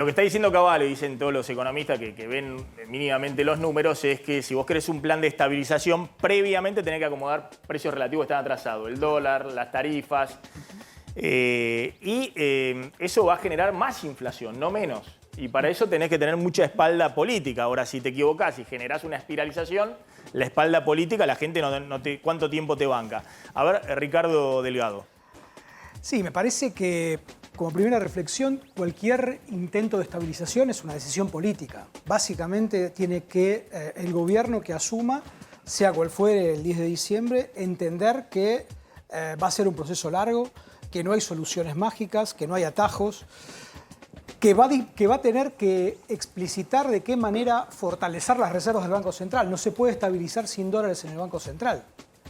Lo que está diciendo Cavallo, y dicen todos los economistas que ven mínimamente los números, es que si vos querés un plan de estabilización, previamente tenés que acomodar precios relativos que están atrasados. El dólar, las tarifas. Eso va a generar más inflación, no menos. Y para eso tenés que tener mucha espalda política. Ahora, si te equivocás y generás una espiralización, la espalda política, la gente ¿cuánto tiempo te banca? A ver, Ricardo Delgado. Sí, me parece que como primera reflexión, cualquier intento de estabilización es una decisión política. Básicamente tiene que el gobierno que asuma, sea cual fuere el 10 de diciembre, entender que va a ser un proceso largo, que no hay soluciones mágicas, que no hay atajos, que va a tener que explicitar de qué manera fortalecer las reservas del Banco Central. No se puede estabilizar sin dólares en el Banco Central.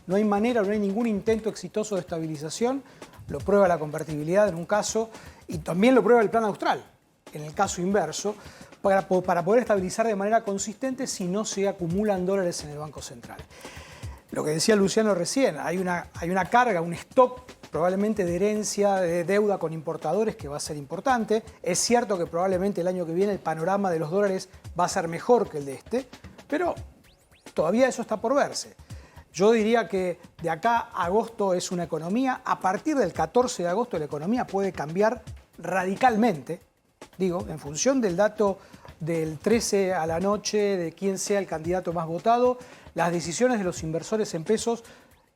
No hay manera, no hay ningún intento exitoso de estabilización. Lo prueba la convertibilidad en un caso y también lo prueba el plan austral en el caso inverso, para poder estabilizar de manera consistente si no se acumulan dólares en el Banco Central. Lo que decía Luciano recién, hay una carga, un stock probablemente de herencia, de deuda con importadores que va a ser importante. Es cierto que probablemente el año que viene el panorama de los dólares va a ser mejor que el de este, pero todavía eso está por verse. Yo diría que de acá a agosto es una economía, a partir del 14 de agosto la economía puede cambiar radicalmente, digo, en función del dato del 13 a la noche, de quién sea el candidato más votado, las decisiones de los inversores en pesos,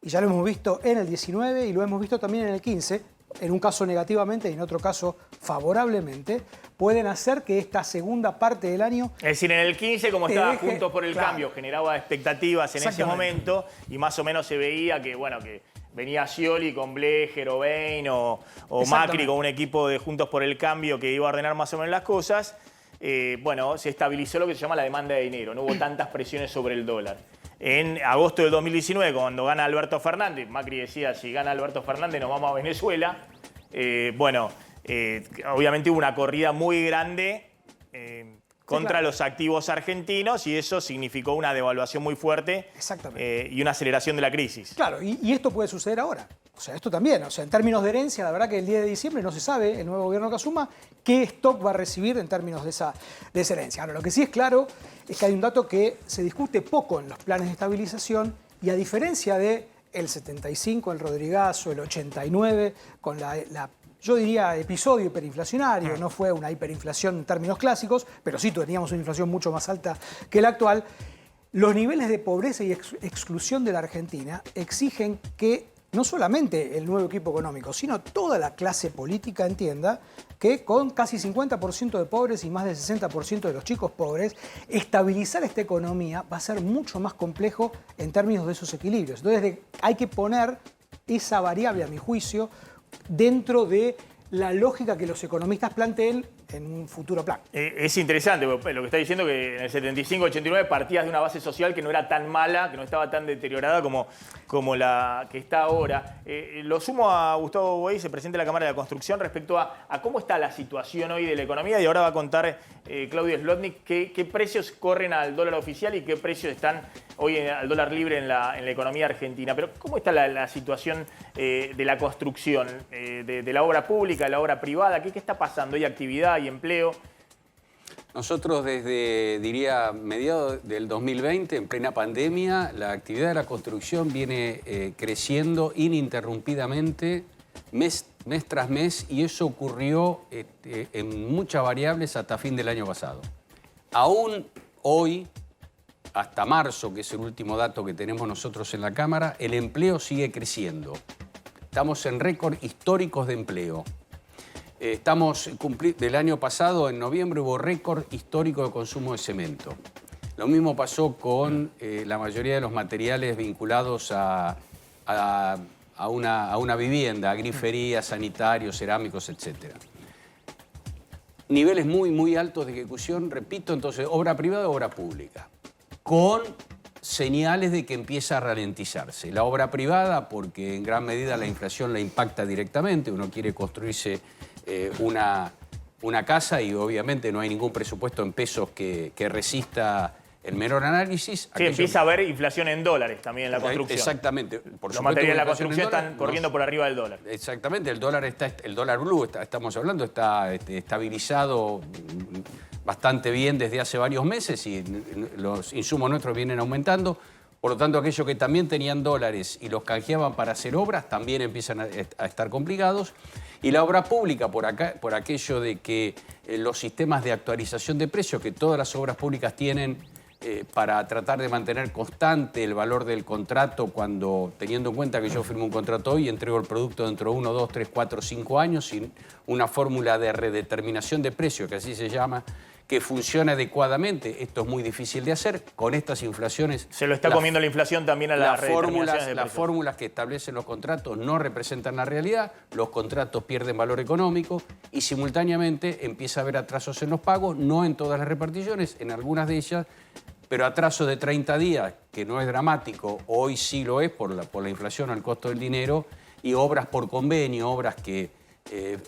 y ya lo hemos visto en el 19 y lo hemos visto también en el 15, en un caso negativamente y en otro caso favorablemente, pueden hacer que esta segunda parte del año... Es decir, en el 15, como estaba Juntos por el Cambio, generaba expectativas en ese momento y más o menos se veía que, bueno, que venía Scioli con Blecher o Bain o Macri con un equipo de Juntos por el Cambio que iba a ordenar más o menos las cosas. Bueno, se estabilizó lo que se llama la demanda de dinero, no hubo tantas presiones sobre el dólar. En agosto del 2019, cuando gana Alberto Fernández, Macri decía, si gana Alberto Fernández nos vamos a Venezuela. Obviamente hubo una corrida muy grande contra los activos argentinos y eso significó una devaluación muy fuerte y una aceleración de la crisis. Claro, y esto puede suceder ahora. O sea, esto también. O sea, en términos de herencia, la verdad que el 10 de diciembre no se sabe, el nuevo gobierno que asuma, qué stock va a recibir en términos de esa herencia. Ahora, lo que sí es claro es que hay un dato que se discute poco en los planes de estabilización y a diferencia de el 75, el Rodrigazo, el 89, con yo diría episodio hiperinflacionario, no fue una hiperinflación en términos clásicos, pero sí teníamos una inflación mucho más alta que la actual. Los niveles de pobreza y exclusión de la Argentina exigen que no solamente el nuevo equipo económico, sino toda la clase política entienda que con casi 50% de pobres y más del 60% de los chicos pobres, estabilizar esta economía va a ser mucho más complejo en términos de esos equilibrios. Entonces hay que poner esa variable, a mi juicio, dentro de la lógica que los economistas planteen en un futuro plan. Es interesante, lo que está diciendo que en el 75-89 partías de una base social que no era tan mala, que no estaba tan deteriorada como la que está ahora. Lo sumo a Gustavo Boey, se presenta en la Cámara de la Construcción, respecto a cómo está la situación hoy de la economía y ahora va a contar Claudio Zlotnik qué precios corren al dólar oficial y qué precios están hoy al dólar libre en la economía argentina. Pero ¿cómo está la situación de la construcción, de la obra pública, de la obra privada? ¿Qué está pasando? ¿Hay actividad? ¿Hay empleo? Nosotros desde, diría, mediados del 2020, en plena pandemia, la actividad de la construcción viene creciendo ininterrumpidamente mes tras mes y eso ocurrió en muchas variables hasta fin del año pasado. Aún hoy, hasta marzo, que es el último dato que tenemos nosotros en la Cámara, el empleo sigue creciendo. Estamos en récord históricos de empleo. Del año pasado, en noviembre, hubo récord histórico de consumo de cemento. Lo mismo pasó con la mayoría de los materiales vinculados a una vivienda, grifería, sanitarios, cerámicos, etc. Niveles muy, muy altos de ejecución, repito, entonces, obra privada, obra pública, con señales de que empieza a ralentizarse. La obra privada, porque en gran medida la inflación la impacta directamente, uno quiere construirse una casa y obviamente no hay ningún presupuesto en pesos que resista el menor análisis... Sí, empieza a haber inflación en dólares también en la construcción. Exactamente. Los materiales de la construcción están corriendo por arriba del dólar. Exactamente, el dólar blue, estamos hablando, está estabilizado bastante bien desde hace varios meses y los insumos nuestros vienen aumentando. Por lo tanto, aquellos que también tenían dólares y los canjeaban para hacer obras también empiezan a estar complicados. Y la obra pública, por aquello de que los sistemas de actualización de precios que todas las obras públicas tienen para tratar de mantener constante el valor del contrato, teniendo en cuenta que yo firmo un contrato hoy y entrego el producto dentro de 1, 2, 3, 4, 5 años, sin una fórmula de redeterminación de precios, que así se llama, que funcione adecuadamente. Esto es muy difícil de hacer con estas inflaciones. Se lo está comiendo la inflación también a las redeterminaciones de precios. Las fórmulas que establecen los contratos no representan la realidad, los contratos pierden valor económico y simultáneamente empieza a haber atrasos en los pagos, no en todas las reparticiones, en algunas de ellas, pero atraso de 30 días, que no es dramático, hoy sí lo es por la inflación al costo del dinero, y obras por convenio, obras que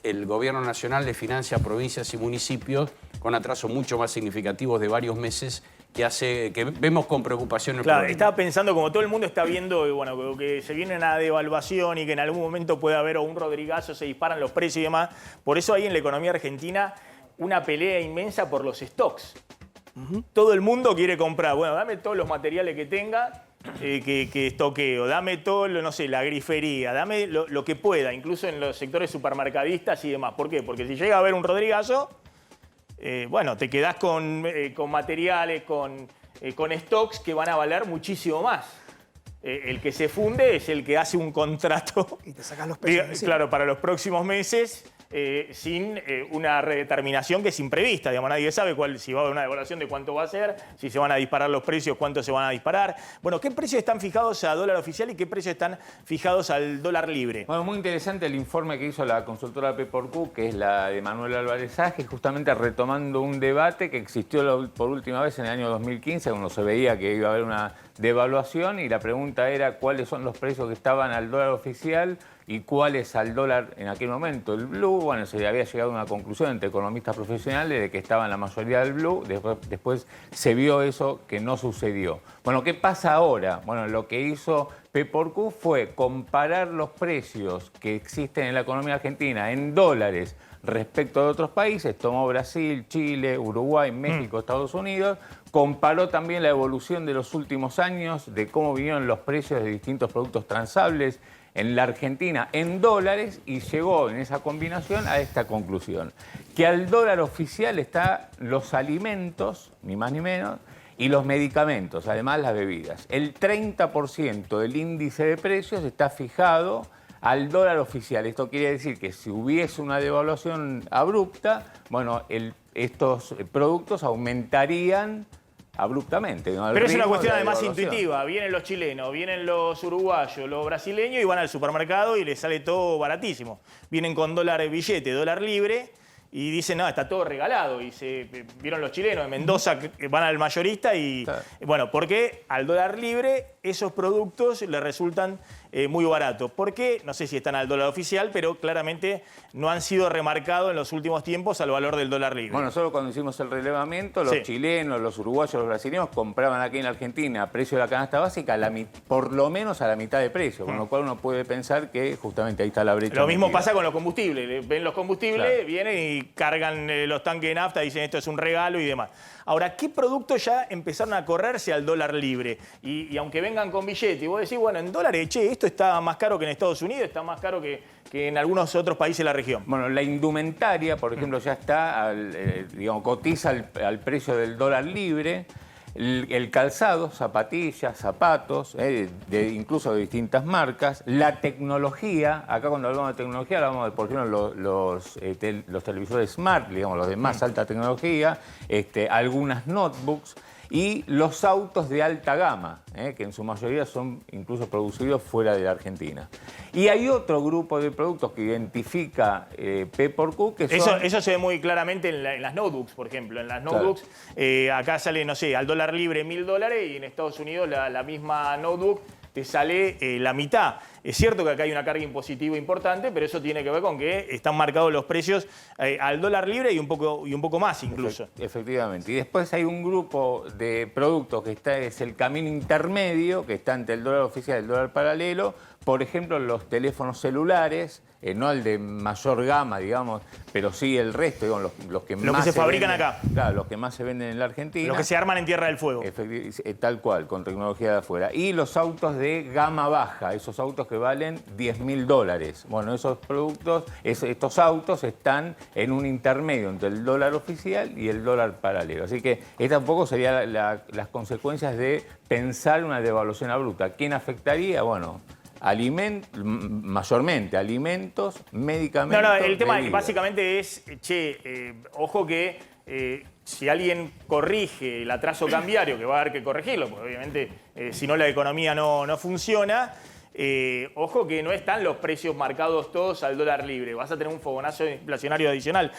el gobierno nacional le financia a provincias y municipios con atrasos mucho más significativos de varios meses que vemos con preocupación el Claro, problema. estaba pensando, como todo el mundo está viendo, bueno, que se viene una devaluación y que en algún momento puede haber un rodrigazo, se disparan los precios y demás. Por eso hay en la economía argentina una pelea inmensa por los stocks. Todo el mundo quiere comprar. Bueno, dame todos los materiales que tenga, que estoqueo, dame todo, no sé, la grifería, dame lo que pueda, incluso en los sectores supermercadistas y demás. ¿Por qué? Porque si llega a haber un rodrigazo, bueno, te quedás con materiales, con stocks que van a valer muchísimo más. El que se funde es el que hace un contrato, Y te sacas los precios. claro, para los próximos meses, sin una redeterminación que es imprevista. Digamos, nadie sabe si va a haber una devaluación de cuánto va a ser, si se van a disparar los precios, cuánto se van a disparar. Bueno, ¿qué precios están fijados a dólar oficial y qué precios están fijados al dólar libre? Bueno, muy interesante el informe que hizo la consultora P4Q, que es la de Manuel Álvarez Aje, justamente retomando un debate que existió por última vez en el año 2015, cuando se veía que iba a haber una devaluación, y la pregunta era cuáles son los precios que estaban al dólar oficial y cuáles al dólar en aquel momento. El blue, bueno, se había llegado a una conclusión entre economistas profesionales de que estaban la mayoría del blue, después se vio eso que no sucedió. Bueno, ¿qué pasa ahora? Bueno, lo que hizo P4Q fue comparar los precios que existen en la economía argentina en dólares respecto de otros países. Tomó Brasil, Chile, Uruguay, México, Estados Unidos. Comparó también la evolución de los últimos años, de cómo vinieron los precios de distintos productos transables en la Argentina en dólares, y llegó en esa combinación a esta conclusión, que al dólar oficial están los alimentos, ni más ni menos, y los medicamentos, además las bebidas. El 30% del índice de precios está fijado al dólar oficial. Esto quiere decir que si hubiese una devaluación abrupta, bueno, estos productos aumentarían abruptamente, ¿no? Pero es una cuestión además intuitiva. Vienen los chilenos, vienen los uruguayos, los brasileños y van al supermercado y les sale todo baratísimo. Vienen con dólar billete, dólar libre y dicen, no, está todo regalado. Y vieron los chilenos de Mendoza que van al mayorista y, claro. Bueno, porque al dólar libre esos productos les resultan muy baratos. ¿Por qué? No sé si están al dólar oficial, pero claramente no han sido remarcados en los últimos tiempos al valor del dólar libre. Bueno, nosotros cuando hicimos el relevamiento, los chilenos, los uruguayos, los brasileños compraban aquí en la Argentina a precio de la canasta básica por lo menos a la mitad de precio, con lo cual uno puede pensar que justamente ahí está la brecha. Lo mismo pasa con los combustibles. Ven los combustibles, claro, vienen y cargan los tanques de nafta, dicen esto es un regalo y demás. Ahora, ¿qué productos ya empezaron a correrse al dólar libre? Y aunque vengan con billete, y vos decís, bueno, en dólares, che, esto está más caro que en Estados Unidos, está más caro que en algunos otros países de la región. Bueno, la indumentaria, por ejemplo, ya está, digamos, cotiza al precio del dólar libre. El calzado, zapatillas, zapatos, incluso de distintas marcas. La tecnología, acá cuando hablamos de tecnología hablamos de, por ejemplo, los televisores smart, digamos, los de más alta tecnología, algunas notebooks y los autos de alta gama, que en su mayoría son incluso producidos fuera de la Argentina. Y hay otro grupo de productos que identifica P4Q que son... Eso se ve muy claramente en las notebooks, por ejemplo. En las notebooks, claro, acá sale, no sé, al dólar libre $1.000 y en Estados Unidos la misma notebook te sale la mitad. Es cierto que acá hay una carga impositiva importante, pero eso tiene que ver con que están marcados los precios al dólar libre y un poco más incluso. Efectivamente. Y después hay un grupo de productos que es el camino intermedio, que está entre el dólar oficial y el dólar paralelo. Por ejemplo, los teléfonos celulares, no el de mayor gama, digamos, pero sí el resto, digamos, los que más se fabrican venden, acá. Claro, los que más se venden en la Argentina. Los que se arman en Tierra del Fuego. Tal cual, con tecnología de afuera. Y los autos de gama baja, esos autos que valen $10.000. Bueno, esos productos, estos autos están en un intermedio entre el dólar oficial y el dólar paralelo. Así que esta un poco serían las consecuencias de pensar una devaluación abrupta. ¿Quién afectaría? Bueno, mayormente alimentos, medicamentos. No, el tema bebidas. básicamente es, ojo que si alguien corrige el atraso cambiario, que va a haber que corregirlo, porque obviamente si no la economía no funciona, ojo que no están los precios marcados todos al dólar libre, vas a tener un fogonazo inflacionario adicional.